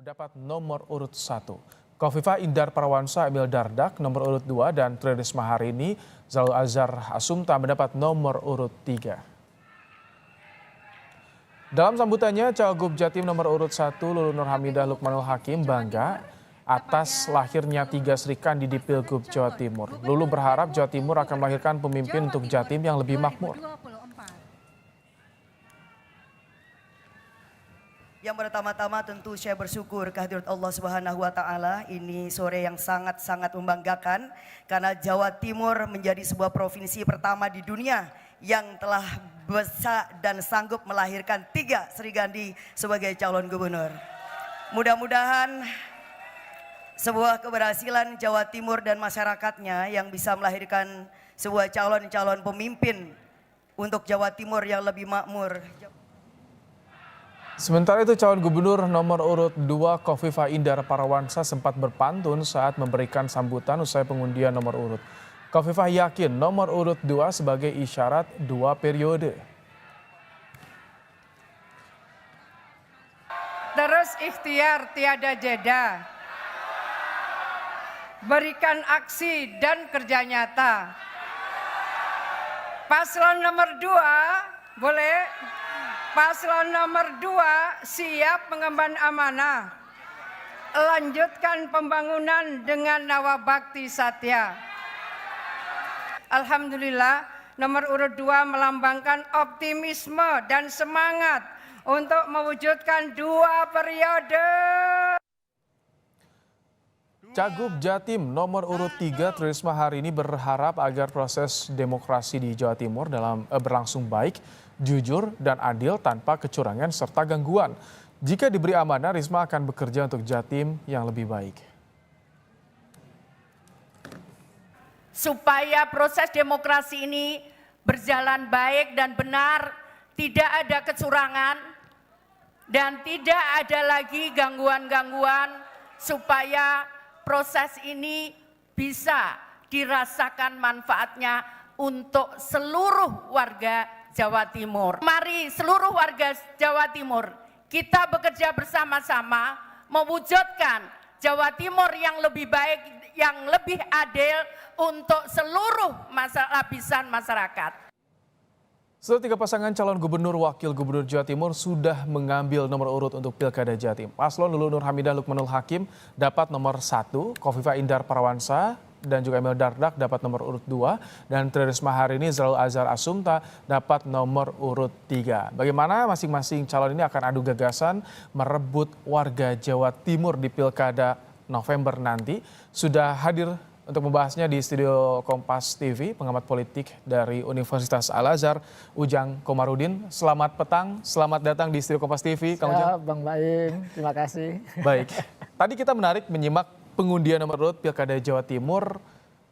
mendapat nomor urut 1. Khofifah Indar Parawansa Emil Dardak nomor urut 2 dan Tri Risma hari ini Zalul Azhar Asumta mendapat nomor urut 3. Dalam sambutannya, Cawagup Jatim nomor urut 1 Lulu Nur Hamidah Lukmanul Hakim bangga atas lahirnya 3 Sri Kandi di Pilgub Jawa Timur. Lulu berharap Jawa Timur akan melahirkan pemimpin untuk Jatim yang lebih makmur. Yang pertama-tama tentu saya bersyukur kehadirat Allah Subhanahu wa taala. Ini sore yang sangat-sangat membanggakan karena Jawa Timur menjadi sebuah provinsi pertama di dunia yang telah bisa dan sanggup melahirkan 3 Sri Kandi sebagai calon gubernur. Mudah-mudahan sebuah keberhasilan Jawa Timur dan masyarakatnya yang bisa melahirkan sebuah calon-calon pemimpin untuk Jawa Timur yang lebih makmur. Sementara itu calon gubernur nomor urut 2 Khofifah Indar Parawansa sempat berpantun saat memberikan sambutan usai pengundian nomor urut. Khofifah yakin nomor urut 2 sebagai isyarat 2 periode. Terus ikhtiar tiada jeda. Berikan aksi dan kerja nyata. Paslon nomor 2 boleh. Paslon nomor 2 siap mengemban amanah. Lanjutkan pembangunan dengan nawa bakti satya. Alhamdulillah nomor urut 2 melambangkan optimisme dan semangat untuk mewujudkan 2 periode. Cagup Jatim nomor urut 3 Tri Risma hari ini berharap agar proses demokrasi di Jawa Timur berlangsung baik, jujur dan adil tanpa kecurangan serta gangguan. Jika diberi amanah, Risma akan bekerja untuk Jatim yang lebih baik. Supaya proses demokrasi ini berjalan baik dan benar, tidak ada kecurangan dan tidak ada lagi gangguan-gangguan, supaya proses ini bisa dirasakan manfaatnya untuk seluruh warga Jawa Timur. Mari seluruh warga Jawa Timur kita bekerja bersama-sama mewujudkan Jawa Timur yang lebih baik, yang lebih adil untuk seluruh lapisan masyarakat. Setelah 3 pasangan calon gubernur wakil gubernur Jawa Timur sudah mengambil nomor urut untuk Pilkada Jatim. Paslon Lulu Nur Hamidah Lukmanul Hakim dapat nomor 1, Khofifah Indar Parawansa dan juga Emil Dardak dapat nomor urut 2, dan Tri Risma hari ini Zalul Azhar Asumta dapat nomor urut 3. Bagaimana masing-masing calon ini akan adu gagasan merebut warga Jawa Timur di Pilkada November nanti. Sudah hadir untuk membahasnya di studio Kompas TV, pengamat politik dari Universitas Al-Azhar, Ujang Komarudin. Selamat petang, selamat datang di studio Kompas TV. Kang Ujang. Bang Baim, terima kasih. Baik, tadi kita menarik menyimak pengundian nomor urut Pilkada Jawa Timur,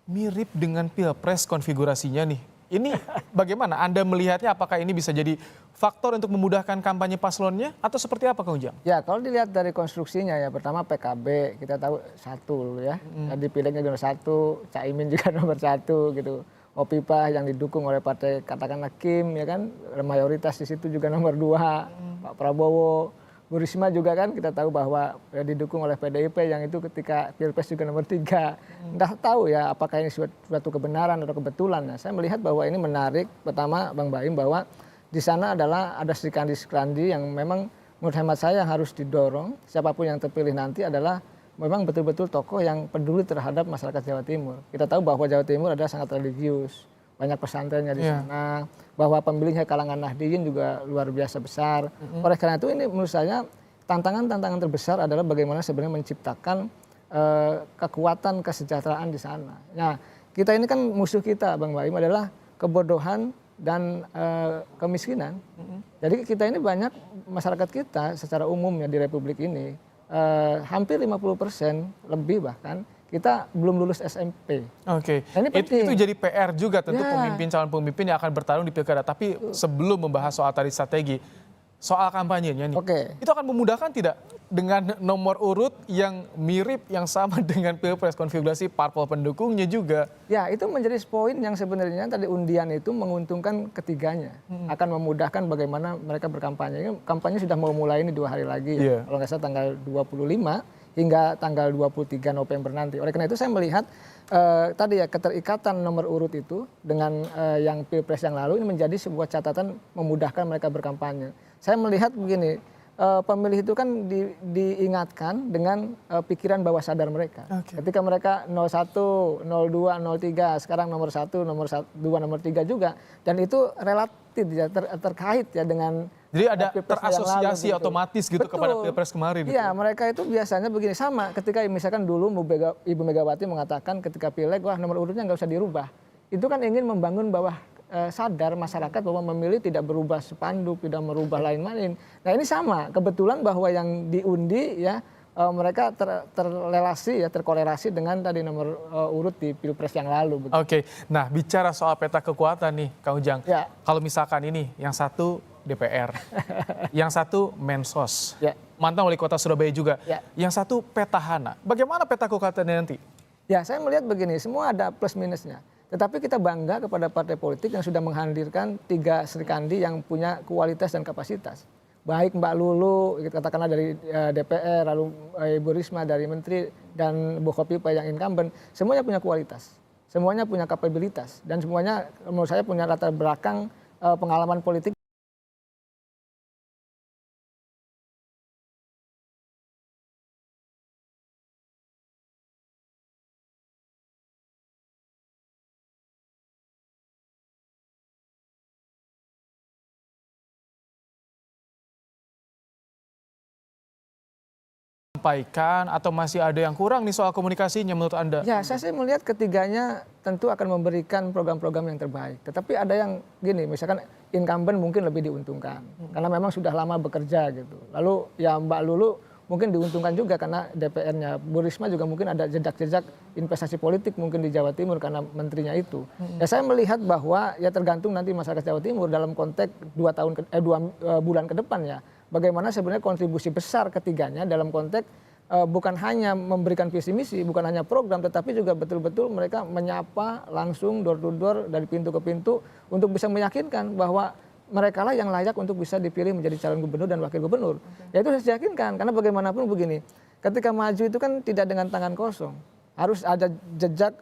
mirip dengan Pilpres konfigurasinya nih. Ini bagaimana Anda melihatnya, apakah ini bisa jadi faktor untuk memudahkan kampanye paslonnya atau seperti apa Kang Ujang? Ya kalau dilihat dari konstruksinya ya, pertama PKB kita tahu 1 ya, dipilihnya nomor 1, Caimin juga nomor 1 gitu. Khofifah yang didukung oleh partai katakanlah Kim ya kan, mayoritas di situ juga nomor 2, Pak Prabowo. Bu Risma juga kan kita tahu bahwa didukung oleh PDIP yang itu ketika Pilpres juga nomor 3. Entah tahu ya apakah ini suatu kebenaran atau kebetulan. Nah, saya melihat bahwa ini menarik. Pertama Bang Baim bahwa di sana adalah ada Sri Kandi yang memang menurut hemat saya harus didorong. Siapapun yang terpilih nanti adalah memang betul-betul tokoh yang peduli terhadap masyarakat Jawa Timur. Kita tahu bahwa Jawa Timur adalah sangat religius. Banyak pesantrennya di sana, bahwa pemilihnya kalangan Nahdliyin juga luar biasa besar. Oleh karena itu ini menurut saya tantangan terbesar adalah bagaimana sebenarnya menciptakan kekuatan kesejahteraan di sana. Nah, kita ini kan musuh kita Bang Baim adalah kebodohan dan kemiskinan. Jadi kita ini banyak masyarakat kita secara umum ya di Republik ini hampir 50% lebih bahkan kita belum lulus SMP. Oke, nah, itu jadi PR juga tentu calon pemimpin yang akan bertarung di Pilkada. Tapi sebelum membahas soal tadi strategi, soal kampanyenya nih. Oke. Itu akan memudahkan tidak dengan nomor urut yang mirip, yang sama dengan Pilpres, konfigurasi parpol pendukungnya juga? Ya, itu menjadi poin yang sebenarnya tadi undian itu menguntungkan ketiganya. Akan memudahkan bagaimana mereka berkampanye. Ini kampanye sudah mau mulai ini 2 hari lagi ya. Kalau nggak salah tanggal 25 hingga tanggal 23 November nanti. Oleh karena itu saya melihat tadi ya keterikatan nomor urut itu dengan yang Pilpres yang lalu ini menjadi sebuah catatan memudahkan mereka berkampanye. Saya melihat begini, pemilih itu kan diingatkan dengan pikiran bawah sadar mereka. Ketika mereka 01, 02, 03, sekarang nomor 1, nomor 2, nomor 3 juga. Dan itu relatif ya, terkait ya dengan Jadi ada Pilpres yang terasosiasi lalu, otomatis gitu Betul. kepada Pilpres kemarin. Iya, mereka itu biasanya begini, sama ketika misalkan dulu Ibu Megawati mengatakan ketika pileg, wah nomor urutnya nggak usah dirubah. Itu kan ingin membangun bawah sadar masyarakat bahwa memilih tidak berubah spanduk, tidak merubah lain-lain. Nah ini sama, kebetulan bahwa yang diundi ya mereka terrelasi ya, terkorelasi dengan tadi nomor urut di Pilpres yang lalu. Oke, nah bicara soal peta kekuatan nih Kang Ujang. Ya. Kalau misalkan ini yang satu DPR, yang satu Mensos, mantan wali kota Surabaya juga, yang satu petahana. Bagaimana peta kekuatannya nanti? Ya, saya melihat begini, semua ada plus minusnya. Tetapi kita bangga kepada partai politik yang sudah menghadirkan 3 serikandi yang punya kualitas dan kapasitas. Baik Mbak Lulu, katakanlah dari DPR, lalu Ibu Risma dari Menteri, dan Bu Khofifa yang incumbent, semuanya punya kualitas. Semuanya punya kapabilitas. Dan semuanya menurut saya punya latar belakang pengalaman politik. Sampaikan atau masih ada yang kurang nih soal komunikasinya menurut Anda? Ya, saya sih melihat ketiganya tentu akan memberikan program-program yang terbaik. Tetapi ada yang gini, misalkan incumbent mungkin lebih diuntungkan karena memang sudah lama bekerja gitu. Lalu ya Mbak Lulu mungkin diuntungkan juga karena DPR-nya. Bu Risma juga mungkin ada jejak-jejak investasi politik mungkin di Jawa Timur karena menterinya itu. Ya saya melihat bahwa ya tergantung nanti masyarakat Jawa Timur dalam konteks 2 bulan ke depan ya. Bagaimana sebenarnya kontribusi besar ketiganya dalam konteks bukan hanya memberikan visi misi, bukan hanya program, tetapi juga betul-betul mereka menyapa langsung door to door dari pintu ke pintu untuk bisa meyakinkan bahwa mereka lah yang layak untuk bisa dipilih menjadi calon gubernur dan wakil gubernur. Ya itu harus diyakinkan, karena bagaimanapun begini, ketika maju itu kan tidak dengan tangan kosong. Harus ada jejak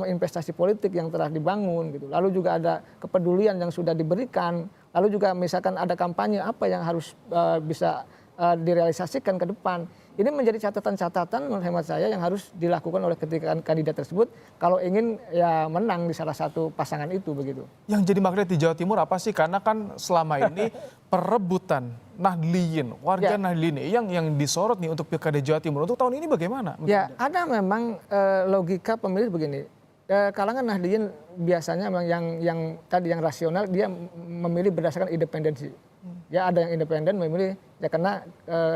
investasi politik yang telah dibangun gitu. Lalu juga ada kepedulian yang sudah diberikan. Lalu juga misalkan ada kampanye apa yang harus bisa direalisasikan ke depan. Ini menjadi catatan-catatan menurut hemat saya yang harus dilakukan oleh ketiga kandidat tersebut kalau ingin ya menang di salah satu pasangan itu begitu. Yang jadi magnet di Jawa Timur apa sih? Karena kan selama ini perebutan Nahdliyin, warga Nahdliyin yang disorot nih untuk Pilkada Jawa Timur. Untuk tahun ini bagaimana? Ya, ada memang logika pemilih begini. Kalangan Nahdliyin biasanya memang yang tadi yang rasional, dia memilih berdasarkan independensi. Ya ada yang independen memilih ya karena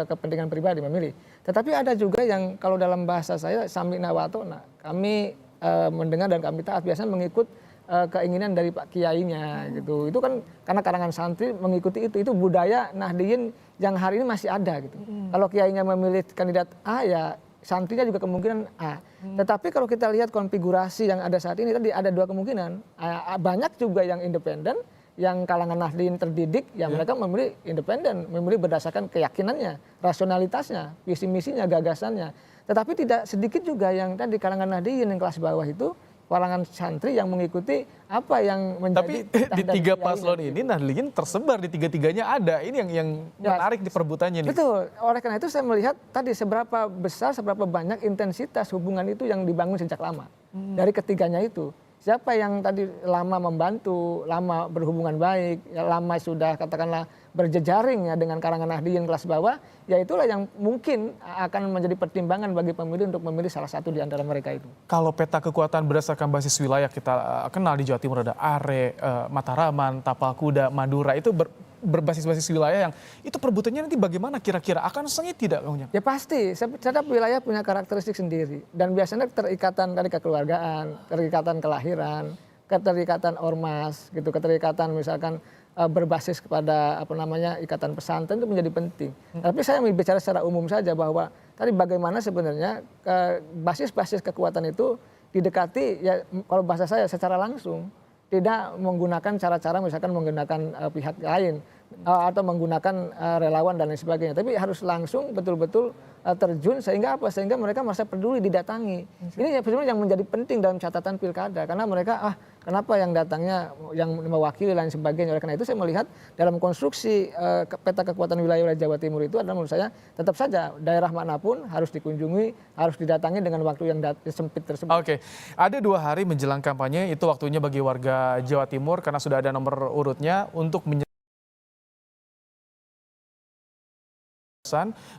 kepentingan pribadi memilih. Tetapi ada juga yang kalau dalam bahasa saya sami'na wa ata'na. Kami mendengar dan kami taat, biasanya mengikut keinginan dari Pak Kiainya gitu. Itu kan karena kalangan santri mengikuti itu budaya Nahdliyin yang hari ini masih ada gitu. Kalau Kiainya memilih kandidat A ya santrinya juga kemungkinan A. Tetapi kalau kita lihat konfigurasi yang ada saat ini tadi ada 2 kemungkinan. Banyak juga yang independen, yang kalangan Nahdliyin terdidik, ya mereka memilih independen, memilih berdasarkan keyakinannya, rasionalitasnya, visi misinya, gagasannya. Tetapi tidak sedikit juga yang tadi kalangan Nahdliyin yang kelas bawah itu, kalangan santri yang mengikuti apa yang menjadi. Tapi di 3 paslon ini Nahdliyin tersebar di 3-3-nya ada. Ini yang menarik di perebutannya nih. Betul. Oleh karena itu saya melihat tadi seberapa besar, seberapa banyak intensitas hubungan itu yang dibangun sejak lama dari ketiganya itu. Siapa yang tadi lama membantu, lama berhubungan baik, ya lama sudah katakanlah berjejaring ya dengan kalangan Nahdliyin kelas bawah, ya itulah yang mungkin akan menjadi pertimbangan bagi pemilih untuk memilih salah satu di antara mereka itu. Kalau peta kekuatan berdasarkan basis wilayah kita kenal di Jawa Timur ada Are, Mataraman, Tapal Kuda, Madura, itu berbasis-basis wilayah yang itu perebutannya nanti bagaimana kira-kira akan sengit tidak Kang Ujang? Ya pasti, setiap wilayah punya karakteristik sendiri dan biasanya terikatan dari kekeluargaan, terikatan kelahiran, keterikatan ormas gitu, keterikatan misalkan berbasis kepada ikatan pesantren itu menjadi penting. Tapi saya bicara secara umum saja bahwa tadi bagaimana sebenarnya basis-basis kekuatan itu didekati ya kalau bahasa saya secara langsung, tidak menggunakan cara-cara misalkan menggunakan pihak lain atau menggunakan relawan dan lain sebagainya, tapi harus langsung betul-betul terjun sehingga apa? Sehingga mereka merasa peduli didatangi. Ini sebenarnya yang menjadi penting dalam catatan pilkada karena mereka kenapa yang datangnya yang mewakili dan sebagainya. Oleh karena itu saya melihat dalam konstruksi peta kekuatan wilayah Jawa Timur itu adalah menurut saya tetap saja daerah manapun harus dikunjungi, harus didatangi dengan waktu yang sempit tersebut. Oke, ada 2 hari menjelang kampanye, itu waktunya bagi warga Jawa Timur karena sudah ada nomor urutnya untuk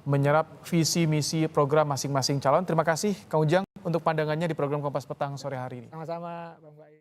menyerap visi misi program masing-masing calon. Terima kasih Kang Ujang untuk pandangannya di program Kompas Petang sore hari ini. Sama-sama Bang Baik.